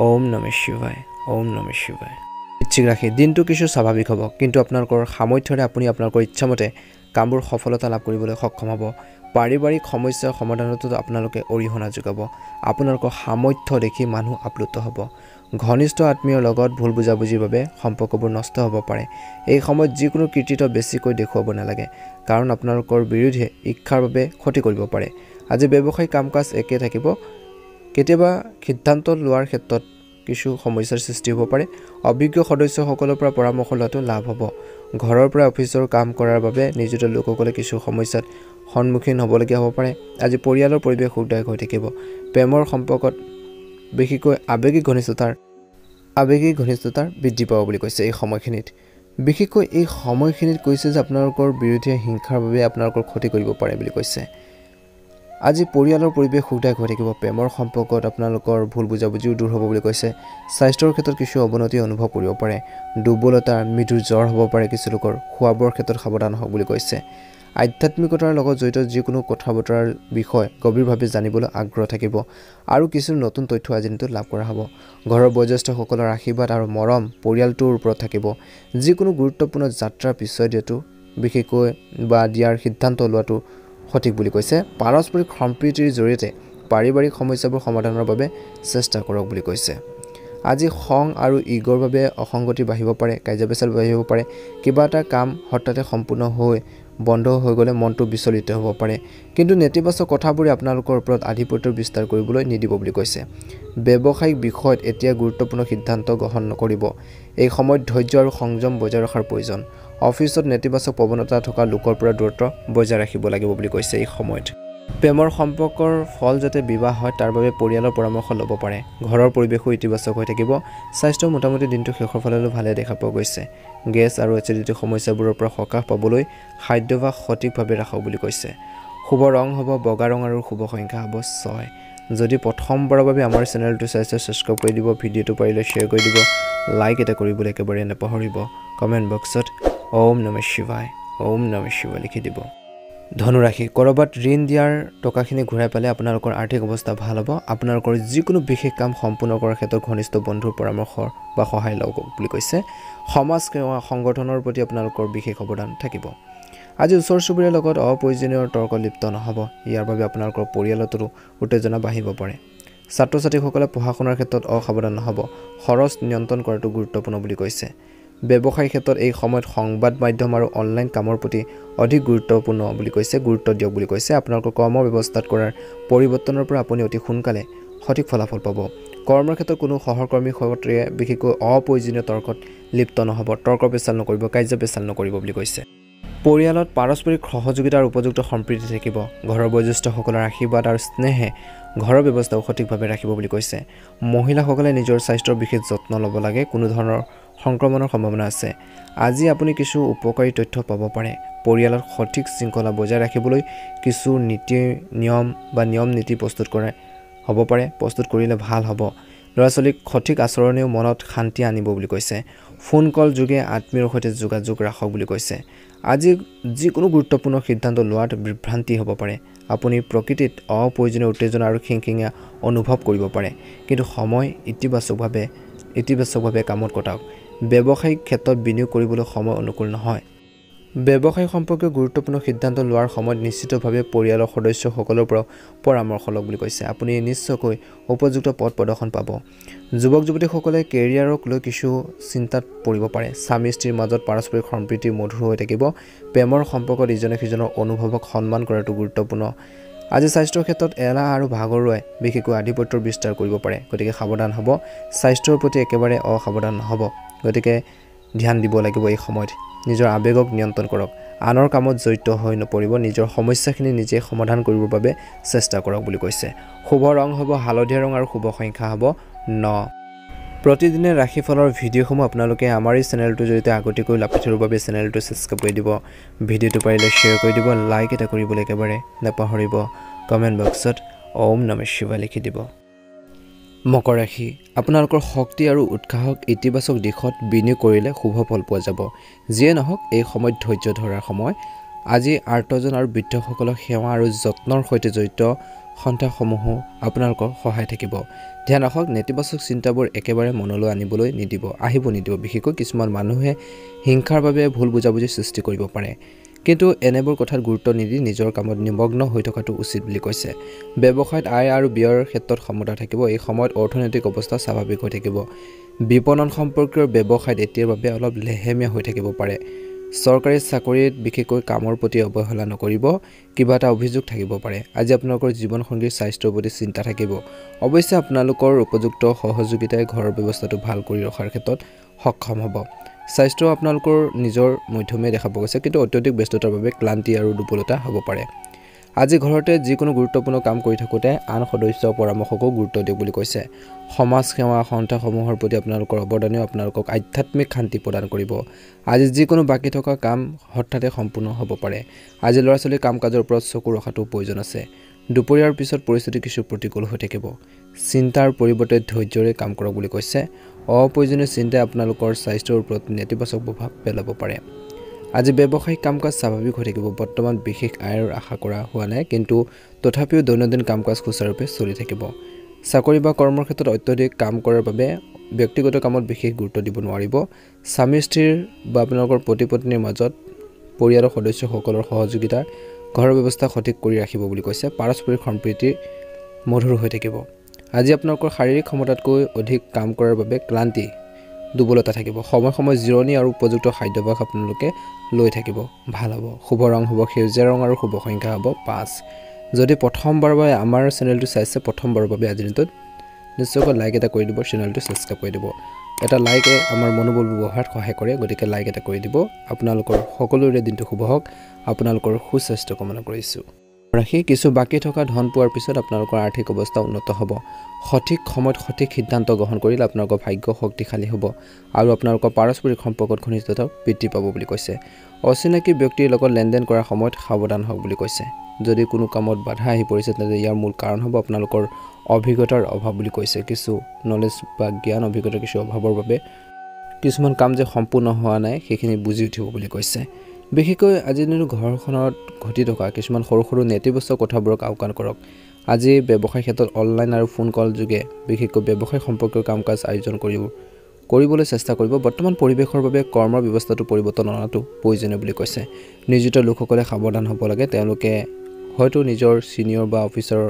ওম নমঃ শিৱায় ওম নমঃ শিৱায় ইচ্ছিক ৰাখি দিনটো কিছু স্বাভাৱিক হ'ব কিন্তু আপোনালোকৰ সামৰ্থ্যৰে আপুনি আপোনালোকৰ ইচ্ছামতে কামবোৰ সফলতা লাভ কৰিবলৈ সক্ষম হ'ব পাৰিবাৰিক সমস্যাৰ সমাধানতো আপোনালোকে অৰিহণা যোগাব আপোনালোকৰ সামৰ্থ্য দেখি মানুহ আপ্লুত হ'ব ঘনিষ্ঠ আত্মীয়ৰ লগত ভুল বুজাবুজিৰ বাবে সম্পৰ্কবোৰ নষ্ট হ'ব পাৰে এই সময়ত যিকোনো কৃতিত্ব বেছিকৈ দেখুৱাব নালাগে কাৰণ আপোনালোকৰ বিৰোধে ইচ্ছাৰ বাবে ক্ষতি কৰিব পাৰে আজি ব্যৱসায়িক কাম-কাজ একে থাকিব কেতিয়াবা সিদ্ধান্ত লোৱাৰ ক্ষেত্ৰত কিছু সমস্যাৰ সৃষ্টি হ'ব পাৰে অভিজ্ঞ সদস্যসকলৰ পৰা পৰামৰ্শ লোৱাটো লাভ হ'ব ঘৰৰ পৰা অফিচৰ কাম কৰাৰ বাবে নিয়োজিত লোকসকলে কিছু সমস্যাত সন্মুখীন হ'বলগীয়া হ'ব পাৰে আজি পৰিয়ালৰ পৰিৱেশ সুখদায়ক হৈ থাকিব প্ৰেমৰ সম্পৰ্কত বিশেষকৈ আৱেগিক ঘনিষ্ঠতাৰ বৃদ্ধি পাব বুলি কৈছে এই সময়খিনিত বিশেষকৈ এই সময়খিনিত কৈছে যে আপোনালোকৰ বিৰুদ্ধে হিংসাৰ বাবে আপোনালোকৰ ক্ষতি কৰিব পাৰে বুলি কৈছে আজি পৰিয়ালৰ পৰিৱেশ সুখদায়ক হৈ থাকিব প্ৰেমৰ সম্পৰ্কত আপোনালোকৰ ভুল বুজাবুজিও দূৰ হ'ব বুলি কৈছে স্বাস্থ্যৰ ক্ষেত্ৰত কিছু অৱনতি অনুভৱ কৰিব পাৰে দুৰ্বলতা মৃদু জ্বৰ হ'ব পাৰে কিছু লোকৰ খোৱা-বোৱাৰ ক্ষেত্ৰত সাৱধান হওক বুলি কৈছে আধ্যাত্মিকতাৰ লগত জড়িত যিকোনো কথা বতৰাৰ বিষয় গভীৰভাৱে জানিবলৈ আগ্ৰহ থাকিব আৰু কিছু নতুন তথ্য আজি দিনটোত লাভ কৰা হ'ব ঘৰৰ বয়োজ্যেষ্ঠসকলৰ আশীৰ্বাদ আৰু মৰম পৰিয়ালটোৰ ওপৰত থাকিব যিকোনো গুৰুত্বপূৰ্ণ যাত্ৰাৰ পিছত দিয়াটো বিশেষকৈ বা দিয়াৰ সিদ্ধান্ত লোৱাটো সঠিক বুলি কৈছে পাৰস্পৰিক সম্প্ৰীতিৰ জৰিয়তে পাৰিবাৰিক সমস্যাবোৰ সমাধানৰ বাবে চেষ্টা কৰক বুলি কৈছে আজি খং আৰু ইগৰ বাবে অসংগতি বাঢ়িব পাৰে কাজিয়া পেচাল বাঢ়িব পাৰে কিবা এটা কাম হঠাতে সম্পূৰ্ণ হৈ বন্ধ হৈ গ'লে মনটো বিচলিত হ'ব পাৰে কিন্তু নেতিবাচক কথাবোৰে আপোনালোকৰ ওপৰত আধিপত্য বিস্তাৰ কৰিবলৈ নিদিব বুলি কৈছে ব্যৱসায়িক বিষয়ত এতিয়া গুৰুত্বপূৰ্ণ সিদ্ধান্ত গ্ৰহণ নকৰিব এই সময়ত ধৈৰ্য আৰু সংযম বজাই ৰখাৰ প্ৰয়োজন অফিচত নেতিবাচক প্ৰৱণতা থকা লোকৰ পৰা দূৰত্ব বজাই ৰাখিব লাগিব বুলি কৈছে এই সময়ত প্ৰেমৰ সম্পৰ্কৰ ফল যাতে বিবাহ হয় তাৰ বাবে পৰিয়ালৰ পৰামৰ্শ ল'ব পাৰে ঘৰৰ পৰিৱেশো ইতিবাচক হৈ থাকিব স্বাস্থ্য মোটামুটি দিনটো শেষৰ ফাললৈ ভালে দেখা পোৱা গৈছে গেছ আৰু এচিডিটি সমস্যাবোৰৰ পৰা সকাহ পাবলৈ খাদ্যাভ্যাস সঠিকভাৱে ৰাখক বুলি কৈছে শুভ ৰং হ'ব বগা ৰং আৰু শুভ সংখ্যা হ'ব 6 যদি প্ৰথমবাৰৰ বাবে আমাৰ চেনেলটো চাইছে সাবস্ক্ৰাইব কৰি দিব ভিডিঅ'টো পাৰিলে শ্বেয়াৰ কৰি দিব লাইক এটা কৰিবলৈ একেবাৰে নাপাহৰিব কমেণ্ট বক্সত ওম নমঃ শিৱায় লিখি দিব ধনুৰাশি কৰবাত ঋণ দিয়াৰ টকাখিনি ঘূৰাই পালে আপোনালোকৰ আৰ্থিক অৱস্থা ভাল হ'ব। আপোনালোকৰ যিকোনো বিশেষ কাম সম্পূৰ্ণ কৰাৰ ক্ষেত্ৰত ঘনিষ্ঠ বন্ধুৰ পৰামৰ্শ বা সহায় লওক বুলি কৈছে। সমাজ সেৱা সংগঠনৰ প্ৰতি আপোনালোকৰ বিশেষ অৱদান থাকিব। আজি ওচৰ চুবুৰীয়াৰ লগত অপ্ৰয়োজনীয় তৰ্ক লিপ্ত নহ'ব। ইয়াৰ বাবে আপোনালোকৰ পৰিয়ালতো উত্তেজনা বাঢ়িব পাৰে। ছাত্ৰ ছাত্ৰীসকলে পঢ়া শুনাৰ ক্ষেত্ৰত অসাৱধান নহ'ব। খৰচ নিয়ন্ত্ৰণ কৰাটো গুৰুত্বপূৰ্ণ বুলি কৈছে। ব্যৱসায়িক ক্ষেত্ৰত এই সময়ত সংবাদ মাধ্যম আৰু অনলাইন কামৰ প্ৰতি অধিক গুৰুত্বপূৰ্ণ বুলি কৈছে গুৰুত্ব দিয়ক বুলি কৈছে। আপোনালোকৰ কৰ্ম ব্যৱস্থাত কৰাৰ পৰিৱৰ্তনৰ পৰা আপুনি অতি সোনকালে সঠিক ফলাফল পাব। কৰ্মৰ ক্ষেত্ৰত কোনো সহকৰ্মীৰ সৈতে বিশেষকৈ অপ্ৰয়োজনীয় তৰ্কত লিপ্ত নহ'ব। তৰ্ক পেচাল নকৰিব, কাৰ্য পেচাল নকৰিব বুলি কৈছে। পৰিয়ালত পাৰস্পৰিক সহযোগিতাৰ উপযুক্ত সম্প্ৰীতি থাকিব। ঘৰৰ বয়োজ্যেষ্ঠসকলৰ আশীৰ্বাদ আৰু স্নেহে ঘৰৰ ব্যৱস্থাও সঠিকভাৱে ৰাখিব বুলি কৈছে। মহিলাসকলে নিজৰ স্বাস্থ্যৰ বিশেষ যত্ন ল'ব লাগে। কোনো ধৰণৰ সংক্ৰমণৰ সম্ভাৱনা আছে। আজি আপুনি কিছু উপকাৰী তথ্য পাব পাৰে। পৰিয়ালত সঠিক শৃংখলা বজাই ৰাখিবলৈ কিছু নিয়ম নীতি প্ৰস্তুত হ'ব পাৰে। প্ৰস্তুত কৰিলে ভাল হ'ব। ল'ৰা ছোৱালীক সঠিক আচৰণেও মনত শান্তি আনিব বুলি কৈছে। ফোন কল যোগে আত্মীয়ৰ সৈতে যোগাযোগ ৰাখক বুলি কৈছে। আজি যিকোনো গুৰুত্বপূৰ্ণ সিদ্ধান্ত লোৱাত বিভ্ৰান্তি হ'ব পাৰে। আপুনি প্ৰকৃতিত অপ্ৰয়োজনীয় উত্তেজনা আৰু খিংখিঙীয়া অনুভৱ কৰিব পাৰে। কিন্তু সময় ইতিবাচকভাৱে কামত কটাওক। ব্যৱসায়িক ক্ষেত্ৰত বিনিয়োগ কৰিবলৈ সময় অনুকূল নহয়। ব্যৱসায় সম্পৰ্কীয় গুৰুত্বপূৰ্ণ সিদ্ধান্ত লোৱাৰ সময়ত নিশ্চিতভাৱে পৰিয়ালৰ সদস্যসকলৰ পৰা পৰামৰ্শ লওক বুলি কৈছে। আপুনি নিশ্চয়কৈ উপযুক্ত পথ প্ৰদৰ্শন পাব। যুৱক যুৱতীসকলে কেৰিয়াৰক লৈ কিছু চিন্তাত পৰিব পাৰে। স্বামী স্ত্ৰীৰ মাজত পাৰস্পৰিক সম্প্ৰীতি মধুৰ হৈ থাকিব। প্ৰেমৰ সম্পৰ্কত ইজনে সিজনৰ অনুভৱক সন্মান কৰাটো গুৰুত্বপূৰ্ণ। আজি স্বাস্থ্যৰ ক্ষেত্ৰত এলাহ আৰু ভাগৰুৱাই বিশেষকৈ আধিপত্যৰ বিস্তাৰ কৰিব পাৰে। গতিকে সাৱধান হ'ব। স্বাস্থ্যৰ প্ৰতি একেবাৰে অসাৱধান নহ'ব। গতিকে ধ্যান দিব লাগিব এই সময়ত। নিজৰ আৱেগক নিয়ন্ত্ৰণ কৰক। আনৰ কামত জড়িত হৈ নপৰিব। নিজৰ সমস্যাখিনি নিজে সমাধান কৰিবৰ বাবে চেষ্টা কৰক বুলি কৈছে। শুভ ৰং হ'ব হালধীয়া ৰং আৰু শুভ সংখ্যা হ'ব 9। প্ৰতিদিনে ৰাশিফলৰ ভিডিঅ'সমূহ আপোনালোকে আমাৰ এই চেনেলটোৰ জৰিয়তে আগতীয়াকৈ লাভ পাবৰ বাবে চেনেলটো ছাবস্ক্ৰাইব কৰি দিব। ভিডিঅ'টো পাৰিলে শ্বেয়াৰ কৰি দিব। লাইক এটা কৰিবলৈ একেবাৰে নাপাহৰিব। কমেণ্ট বক্সত ওম নমঃ শিৱায় লিখি দিব। মকৰ ৰাশি আপোনালোকৰ শক্তি আৰু উৎসাহক ইতিবাচক দিশত বিনিয়োগ কৰিলে শুভ ফল পোৱা যাব। যিয়ে নহওক এই সময়ত ধৈৰ্য ধৰাৰ সময়। আজি আৰ্তজন আৰু বৃদ্ধসকলক সেৱা আৰু যত্নৰ সৈতে জড়িত সন্থাসমূহো আপোনালোকৰ সহায় থাকিব। ধ্যান ৰাখক। নেতিবাচক চিন্তাবোৰ একেবাৰে মনলৈ আহিব নিদিব। বিশেষকৈ কিছুমান মানুহে হিংসাৰ বাবে ভুল বুজাবুজিৰ সৃষ্টি কৰিব পাৰে। কিন্তু এনেবোৰ কথাত গুৰুত্ব নিদি নিজৰ কামত নিমগ্ন হৈ থকাটো উচিত বুলি কৈছে। ব্যৱসায়ত আয় আৰু ব্যয়ৰ ক্ষেত্ৰত সমতা থাকিব। এই সময়ত অৰ্থনৈতিক অৱস্থা স্বাভাৱিক হৈ থাকিব। বিপণন সম্পৰ্কীয় ব্যৱসায়ত এতিয়াৰ বাবে অলপ লেহেমীয়া হৈ থাকিব পাৰে। চৰকাৰী চাকৰিত বিশেষকৈ কামৰ প্ৰতি অৱহেলা নকৰিব। কিবা এটা অভিযোগ থাকিব পাৰে। আজি আপোনালোকৰ জীৱনসংগীৰ স্বাস্থ্যৰ প্ৰতি চিন্তা থাকিব। অৱশ্যে আপোনালোকৰ উপযুক্ত সহযোগিতাই ঘৰৰ ব্যৱস্থাটো ভাল কৰি ৰখাৰ ক্ষেত্ৰত সক্ষম হ'ব। স্বাস্থ্য আপোনালোকৰ নিজৰ মধ্যমীয়া দেখা পোৱা গৈছে। কিন্তু অত্যধিক ব্যস্ততাৰ বাবে ক্লান্তি আৰু দুৰ্বলতা হ'ব পাৰে। আজি ঘৰতে যিকোনো গুৰুত্বপূৰ্ণ কাম কৰি থাকোঁতে আন সদস্যৰ পৰামৰ্শকো গুৰুত্ব দিয়ক বুলি কৈছে। সমাজ সেৱা সন্থাসমূহৰ প্ৰতি আপোনালোকৰ অৱদানেও আপোনালোকক আধ্যাত্মিক শান্তি প্ৰদান কৰিব। আজি যিকোনো বাকী থকা কাম হঠাতে সম্পূৰ্ণ হ'ব পাৰে। আজি ল'ৰা ছোৱালীৰ কাম কাজৰ ওপৰত চকু ৰখাটো প্ৰয়োজন আছে। দুপৰীয়াৰ পিছত পৰিস্থিতি কিছু প্ৰতিকূল হৈ থাকিব। চিন্তাৰ পৰিৱৰ্তে ধৈৰ্যৰে কাম কৰক বুলি কৈছে। অপ্ৰয়োজনীয় চিন্তাই আপোনালোকৰ স্বাস্থ্যৰ ওপৰত নেতিবাচক প্ৰভাৱ পেলাব পাৰে। আজি ব্যৱসায়িক কাম কাজ স্বাভাৱিক হৈ থাকিব। বৰ্তমান বিশেষ আয়ৰ আশা কৰা হোৱা নাই। কিন্তু তথাপিও দৈনন্দিন কাম কাজ সুচাৰুৰূপে চলি থাকিব। চাকৰি বা কৰ্মৰ ক্ষেত্ৰত অত্যধিক কাম কৰাৰ বাবে ব্যক্তিগত কামত বিশেষ গুৰুত্ব দিব নোৱাৰিব। স্বামী স্ত্ৰীৰ বা আপোনালোকৰ পতি পত্নীৰ মাজত পৰিয়ালৰ সদস্যসকলৰ সহযোগিতা ঘৰৰ ব্যৱস্থা সঠিক কৰি ৰাখিব বুলি কৈছে। পাৰস্পৰিক সম্প্ৰীতি মধুৰ হৈ থাকিব। আজি আপোনালোকৰ শাৰীৰিক ক্ষমতাতকৈ অধিক কাম কৰাৰ বাবে ক্লান্তি দুৰ্বলতা থাকিব। সময় জিৰণি আৰু উপযুক্ত খাদ্যাভ্যাস আপোনালোকে লৈ থাকিব। ভাল হ'ব। শুভ ৰং হ'ব সেউজীয়া ৰং আৰু শুভ সংখ্যা হ'ব 5। যদি প্ৰথমবাৰৰ বাবে আমাৰ চেনেলটো চাইছে, প্ৰথমবাৰৰ বাবে আজিৰ দিনটোত নিশ্চয়কৈ লাইক এটা কৰি দিব। চেনেলটো ছাবস্ক্ৰাইব কৰি দিব। এটা লাইকে আমাৰ মনোবল বঢ়োৱাত সহায় কৰে। গতিকে লাইক এটা কৰি দিব। আপোনালোকৰ সকলোৰে দিনটো শুভ হওক। আপোনালোকৰ সুস্বাস্থ্য কামনা কৰিছোঁ। ৰাশি কিছু বাকী থকা ধন পোৱাৰ পিছত আপোনালোকৰ আৰ্থিক অৱস্থা উন্নত হ'ব। সঠিক সময়ত সঠিক সিদ্ধান্ত গ্ৰহণ কৰিলে আপোনালোকৰ ভাগ্য শক্তিশালী হ'ব আৰু আপোনালোকৰ পাৰস্পৰিক সম্পৰ্কত ঘনিষ্ঠতা বৃদ্ধি পাব বুলি কৈছে। অচিনাকি ব্যক্তিৰ লগত লেনদেন কৰাৰ সময়ত সাৱধান হওক বুলি কৈছে। যদি কোনো কামত বাধা আহি পৰিছে তেন্তে ইয়াৰ মূল কাৰণ হ'ব আপোনালোকৰ অভিজ্ঞতাৰ অভাৱ বুলি কৈছে। কিছু নলেজ বা জ্ঞান অভিজ্ঞতাৰ কিছু অভাৱৰ বাবে কিছুমান কাম যে সম্পূৰ্ণ হোৱা নাই সেইখিনি বুজি উঠিব বুলি কৈছে। বিশেষকৈ আজিৰ দিনত ঘৰখনত ঘটি থকা কিছুমান সৰু সৰু নেতিবাচক কথাবোৰক আওকাণ কৰক। আজি ব্যৱসায় ক্ষেত্ৰত অনলাইন আৰু ফোন কল যোগে বিশেষকৈ ব্যৱসায় সম্পৰ্কীয় কাম কাজ আয়োজন কৰিবলৈ চেষ্টা কৰিব। বৰ্তমান পৰিৱেশৰ বাবে কৰ্মৰ ব্যৱস্থাটো পৰিৱৰ্তন অনাটো প্ৰয়োজনীয় বুলি কৈছে। নিয়োজিত লোকসকলে সাৱধান হ'ব লাগে। তেওঁলোকে হয়তো নিজৰ ছিনিয়ৰ বা অফিচাৰৰ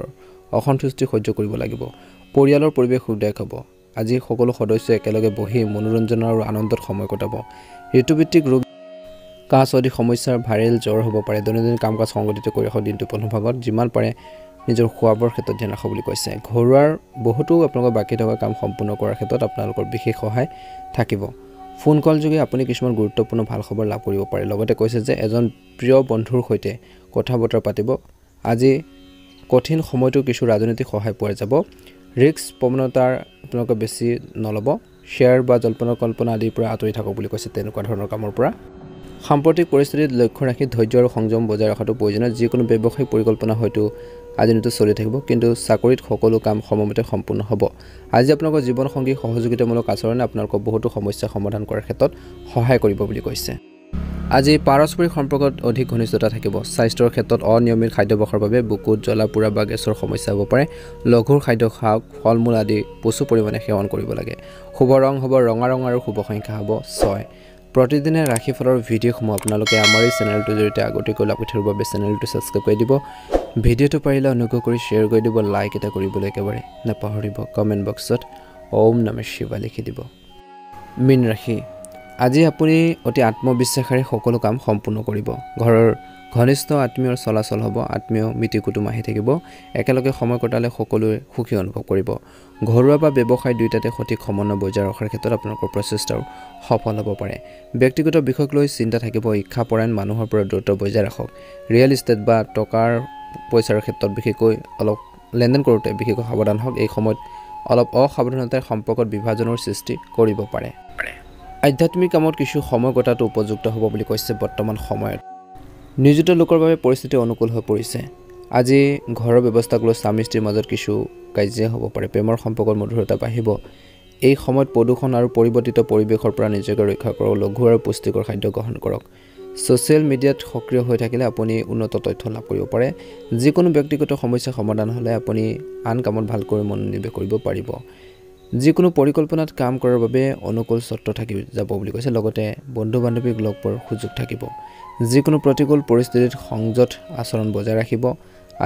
অসন্তুষ্টি সহ্য কৰিব লাগিব। পৰিয়ালৰ পৰিৱেশ সুখদায়ক হ'ব। আজি সকলো সদস্যই একেলগে বহি মনোৰঞ্জন আৰু আনন্দত সময় কটাব। ঋতুভিত্তিক ৰোগ কাহ আদি সমস্যাৰ ভাইৰেল জ্বৰ হ'ব পাৰে। দৈনন্দিন কাম কাজ সংগঠিত কৰি ৰাখক। দিনটো প্ৰথম ভাগত যিমান পাৰে নিজৰ খোৱা বোৱাৰ ক্ষেত্ৰত ধ্যান ৰাখক বুলি কৈছে। ঘৰুৱাৰ বহুতো আপোনালোকৰ বাকী থকা কাম সম্পূৰ্ণ কৰাৰ ক্ষেত্ৰত আপোনালোকৰ বিশেষ সহায় থাকিব। ফোন কল যোগে আপুনি কিছুমান গুৰুত্বপূৰ্ণ ভাল খবৰ লাভ কৰিব পাৰে। লগতে কৈছে যে এজন প্ৰিয় বন্ধুৰ সৈতে কথা বতৰা পাতিব। আজি কঠিন সময়তো কিছু ৰাজনৈতিক সহায় পোৱা যাব। ৰিস্ক প্ৰৱণতাৰ আপোনালোকে বেছি নল'ব। শ্বেয়াৰ বা জল্পনা কল্পনা আদিৰ পৰা আঁতৰি থাকক বুলি কৈছে। তেনেকুৱা ধৰণৰ কামৰ পৰা সাম্প্ৰতিক পৰিস্থিতিত লক্ষ্য ৰাখি ধৈৰ্য আৰু সংযম বজাই ৰখাটো প্ৰয়োজনীয়। যিকোনো ব্যৱসায়িক পৰিকল্পনা হয়তো আজি দিনটো চলি থাকিব, কিন্তু চাকৰিত সকলো কাম সময়মতে সম্পূৰ্ণ হ'ব। আজি আপোনালোকৰ জীৱনসংগী সহযোগিতামূলক আচৰণে আপোনালোকৰ বহুতো সমস্যা সমাধান কৰাৰ ক্ষেত্ৰত সহায় কৰিব বুলি কৈছে। আজি পাৰস্পৰিক সম্পৰ্কত অধিক ঘনিষ্ঠতা থাকিব। স্বাস্থ্যৰ ক্ষেত্ৰত অনিয়মিত খাদ্যাভ্যাসৰ বাবে বুকুত জ্বলা পোৰা বা গেছৰ সমস্যা হ'ব পাৰে। লঘুৰ খাদ্য খাওক, ফল মূল আদি প্ৰচুৰ পৰিমাণে সেৱন কৰিব লাগে। শুভ ৰং হ'ব ৰঙা ৰং আৰু শুভ সংখ্যা হ'ব 6। প্ৰতিদিনে ৰাশিফলৰ ভিডিঅ'সমূহ আপোনালোকে আমাৰ এই চেনেলটোৰ জৰিয়তে আগতীয়াকৈ লাভ উঠাৰ বাবে চেনেলটো ছাবস্ক্ৰাইব কৰি দিব। ভিডিঅ'টো পাৰিলে অনুগ্ৰহ কৰি শ্বেয়াৰ কৰি দিব। লাইক এটা কৰিবলৈ একেবাৰে নাপাহৰিব। কমেণ্ট বক্সত ওম নমঃ শিৱায় লিখি দিব। মীন ৰাশি, আজি আপুনি অতি আত্মবিশ্বাসেৰে সকলো কাম সম্পূৰ্ণ কৰিব। ঘৰৰ ঘনিষ্ঠ আত্মীয়ৰ চলাচল হ'ব। আত্মীয় মিতিৰ কুটুম আহি থাকিব। একেলগে সময় কটালে সকলোৱে সুখী অনুভৱ কৰিব। ঘৰুৱা বা ব্যৱসায় দুয়োটাতে সঠিক সমন্বয় বজাই ৰখাৰ ক্ষেত্ৰত আপোনালোকৰ প্ৰচেষ্টাও সফল হ'ব পাৰে। ব্যক্তিগত বিষয়ক লৈ চিন্তা থাকিব। ইচ্ছাপৰায়ণ মানুহৰ পৰা দূৰত্ব বজাই ৰাখক। ৰিয়েল ইষ্টেট বা টকাৰ পইচাৰ ক্ষেত্ৰত বিশেষকৈ অলপ লেনদেন কৰোঁতে বিশেষকৈ সাৱধান হওক। এই সময়ত অলপ অসাৱধানতাই সম্পৰ্কত বিভাজনৰ সৃষ্টি কৰিব পাৰে। আধ্যাত্মিক কামত কিছু সময় কটাটো উপযুক্ত হ'ব বুলি কৈছে। বৰ্তমান সময়ত নিয়োজিত লোকৰ বাবে পৰিস্থিতি অনুকূল হৈ পৰিছে। আজি ঘৰৰ ব্যৱস্থাক লৈ স্বামী স্ত্ৰীৰ মাজত কিছু কাজিয়া হ'ব পাৰে। প্ৰেমৰ সম্পৰ্কত মধুৰতা বাঢ়িব। এই সময়ত প্ৰদূষণ আৰু পৰিৱৰ্তিত পৰিৱেশৰ পৰা নিজকে ৰক্ষা কৰক। লঘু আৰু পুষ্টিকৰ খাদ্য গ্ৰহণ কৰক। ছ'চিয়েল মিডিয়াত সক্ৰিয় হৈ থাকিলে আপুনি উন্নত তথ্য লাভ কৰিব পাৰে। যিকোনো ব্যক্তিগত সমস্যা সমাধান হ'লে আপুনি আন কামত ভালকৈ মনোনিৱেশ কৰিব পাৰিব। যিকোনো পৰিকল্পনাত কাম কৰাৰ বাবে অনুকূল চৰ্ত থাকি যাব বুলি কৈছে। লগতে বন্ধু বান্ধৱীক লগ পোৱাৰ সুযোগ থাকিব। যিকোনো প্ৰতিকূল পৰিস্থিতিত সংযত আচৰণ বজাই ৰাখিব।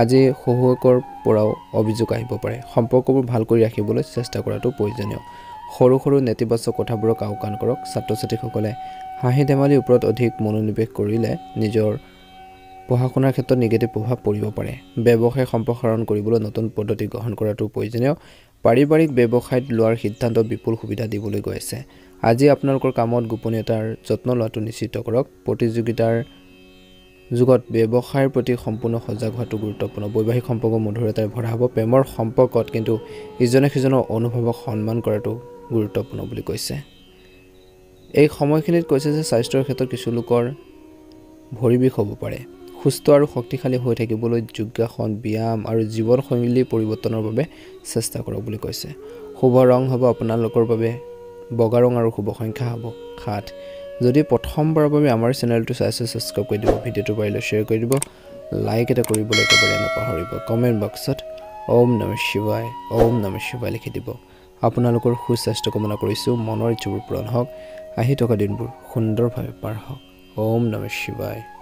আজি শহুৱেকৰ পৰাও অভিযোগ আহিব পাৰে। সম্পৰ্কবোৰ ভাল কৰি ৰাখিবলৈ চেষ্টা কৰাটো প্ৰয়োজনীয়। সৰু সৰু নেতিবাচক কথাবোৰক আওকাণ কৰক। ছাত্ৰ ছাত্ৰীসকলে হাঁহি ধেমালিৰ ওপৰত অধিক মনোনিৱেশ কৰিলে নিজৰ পঢ়া শুনাৰ ক্ষেত্ৰত নিগেটিভ প্ৰভাৱ পৰিব পাৰে। ব্যৱসায় সম্প্ৰসাৰণ কৰিবলৈ নতুন পদ্ধতি গ্ৰহণ কৰাটো প্ৰয়োজনীয়। পাৰিবাৰিক ব্যৱসায়ত লোৱাৰ সিদ্ধান্ত বিপুল সুবিধা দিবলৈ গৈ আছে। আজি আপোনালোকৰ কামত গোপনীয়তাৰ যত্ন লোৱাটো নিশ্চিত কৰক। প্ৰতিযোগিতাৰ যুগত ব্যৱসায়ৰ প্ৰতি সম্পূৰ্ণ সজাগ হোৱাটো গুৰুত্বপূৰ্ণ। বৈবাহিক সম্পৰ্ক মধুৰতাৰে ভৰা হ'ব। প্ৰেমৰ সম্পৰ্কত কিন্তু ইজনে সিজনৰ অনুভৱক সন্মান কৰাটো গুৰুত্বপূৰ্ণ বুলি কৈছে। এই সময়খিনিত কৈছে যে স্বাস্থ্যৰ ক্ষেত্ৰত কিছু লোকৰ ভৰি বিষ হ'ব পাৰে। সুস্থ আৰু শক্তিশালী হৈ থাকিবলৈ যোগাসন, ব্যায়াম আৰু জীৱনশৈলী পৰিৱৰ্তনৰ বাবে চেষ্টা কৰক বুলি কৈছে। শুভ ৰং হ'ব আপোনালোকৰ বাবে বগা ৰং আৰু শুভ সংখ্যা হ'ব 7। যদি প্ৰথমবাৰৰ বাবে আমাৰ চেনেলটো চাইছে ছাবস্ক্ৰাইব কৰি দিব। ভিডিঅ'টো পাৰিলে শ্বেয়াৰ কৰি দিব। লাইক এটা কৰিবলৈ একেবাৰে নাপাহৰিব। কমেণ্ট বক্সত ওম নমঃ শিৱায় ওম নমঃ শিৱায় লিখি দিব। আপোনালোকৰ সুস্বাস্থ্য কামনা কৰিছোঁ। মনৰ ইচ্ছাবোৰ পূৰণ হওক। আহি থকা দিনবোৰ সুন্দৰভাৱে পাৰ হওক। ওম নমঃ শিৱায়।